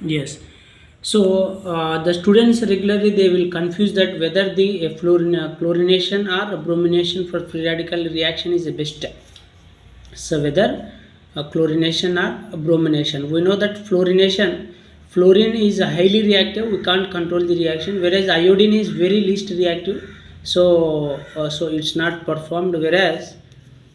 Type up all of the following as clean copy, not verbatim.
Yes. So the students regularly they will confuse that whether the chlorination or bromination for free radical reaction is the best. So whether chlorination or bromination, we know that fluorine is highly reactive. We can't control the reaction, whereas iodine is very least reactive. So it's not performed. Whereas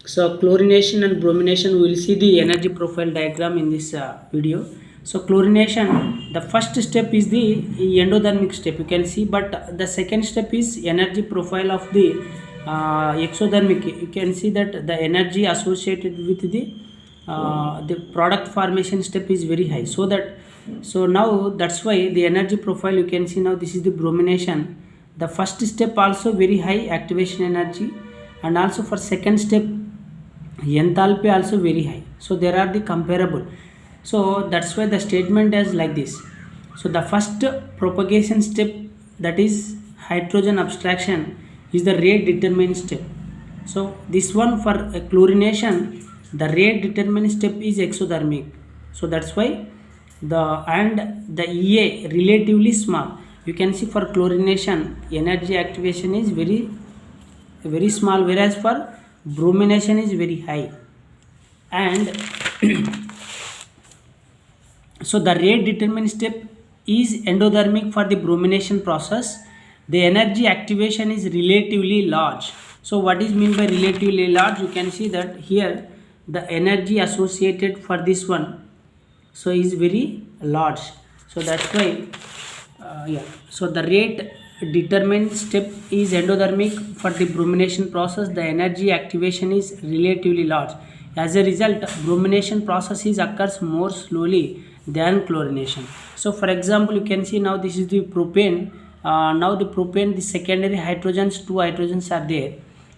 so chlorination and bromination, we will see the energy profile diagram in this video. So chlorination, the first step is the endothermic step, you can see, but the second step is energy profile of the exothermic. You can see that the energy associated with the product formation step is very high. So now that's why the energy profile, you can see now this is the bromination. The first step also very high activation energy, and also for second step enthalpy also very high. So there are the comparable. So that's why the statement is like this. So the first propagation step, that is hydrogen abstraction, is the rate determined step. So this one for chlorination, the rate determined step is exothermic. So that's why the EA relatively small. You can see for chlorination energy activation is very small, whereas for bromination is very high. And so the rate determined step is endothermic for the bromination process. The energy activation is relatively large. So what is mean by relatively large? You can see that here the energy associated for this one so is very large. So that's why yeah. So the rate determined step is endothermic for the bromination process. The energy activation is relatively large. As a result, bromination process occurs more slowly than chlorination. So for example, you can see now this is the propane. Now the propane, the secondary hydrogens, 2 hydrogens are there,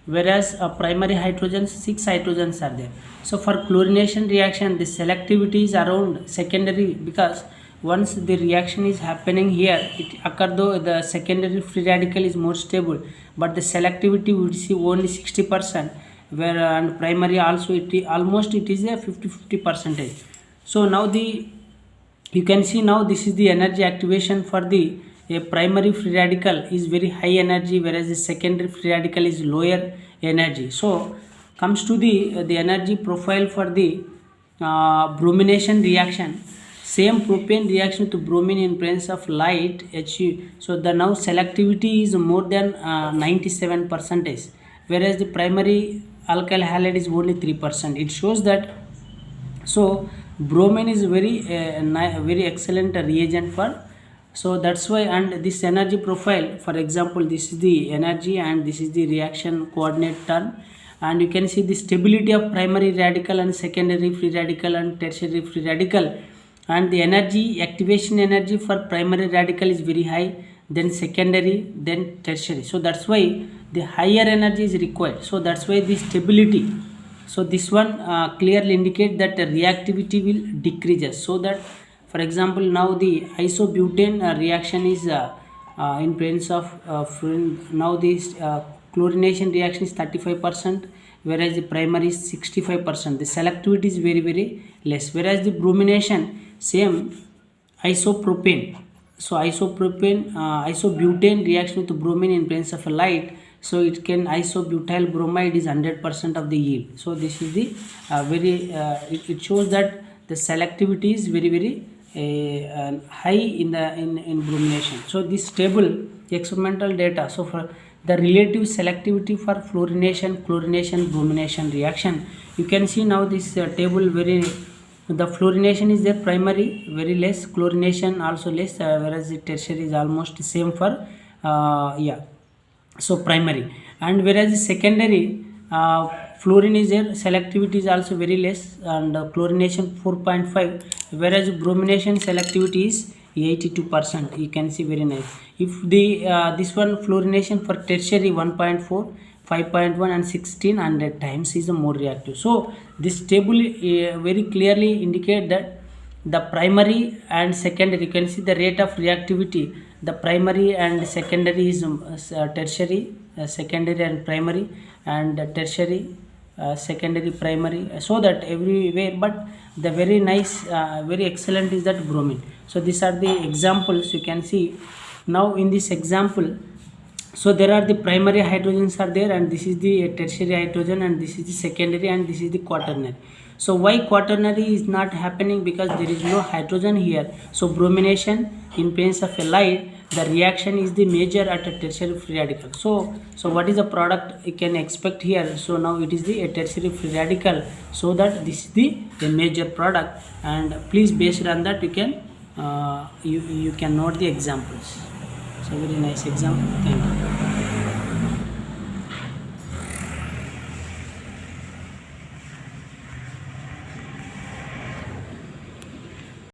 whereas primary hydrogens, 6 hydrogens are there. So for chlorination reaction, the selectivity is around secondary, because once the reaction is happening here, it occur though the secondary free radical is more stable, but the selectivity would see only 60%, where and primary also almost it is a 50 percentage. So now you can see now this is the energy activation for the a primary free radical is very high energy, whereas the secondary free radical is lower energy. So comes to the energy profile for the bromination reaction. Same propane reaction to bromine in presence of light Hu. So the now selectivity is more than 97 percentage, whereas the primary alkyl halide is only 3%. It shows that so bromine is very excellent reagent for. So that's why, and this energy profile, for example, this is the energy and this is the reaction coordinate term, and you can see the stability of primary radical and secondary free radical and tertiary free radical, and the energy activation energy for primary radical is very high, then secondary, then tertiary. So that's why the higher energy is required. So that's why the stability. So this one clearly indicate that the reactivity will decreases. So that, for example, now the isobutane reaction is in presence of now this chlorination reaction is 35%, whereas the primary is 65%. The selectivity is very less, whereas the bromination same isopropane. So isobutane reaction with bromine in presence of a light, so it can isobutyl bromide is 100% of the yield. So this is the it shows that the selectivity is very high in bromination. So this table experimental data. So for the relative selectivity for fluorination, chlorination, bromination reaction, you can see now this table the fluorination is there, primary very less, chlorination also less, whereas the tertiary is almost same for yeah. So primary, and whereas the secondary fluorine is there, selectivity is also very less, and chlorination 4.5, whereas bromination selectivity is 82%. You can see very nice. If the this one fluorination for tertiary 1.4, 5.1 and 1600 times is the more reactive. So this table very clearly indicate that the primary and secondary, you can see the rate of reactivity, the primary and secondary is tertiary, secondary and primary, and tertiary secondary, primary, so that everywhere. But the very nice, very excellent is that bromine. So these are the examples you can see. Now in this example, so there are the primary hydrogens are there, and this is the tertiary hydrogen, and this is the secondary, and this is the quaternary. So why quaternary is not happening? Because there is no hydrogen here. So bromination in presence of halide, the reaction is the major at a tertiary free radical. So what is the product you can expect here? So now it is the tertiary free radical, so that this is the major product, and please based on that you can you can note the examples. So very nice example. Thank you.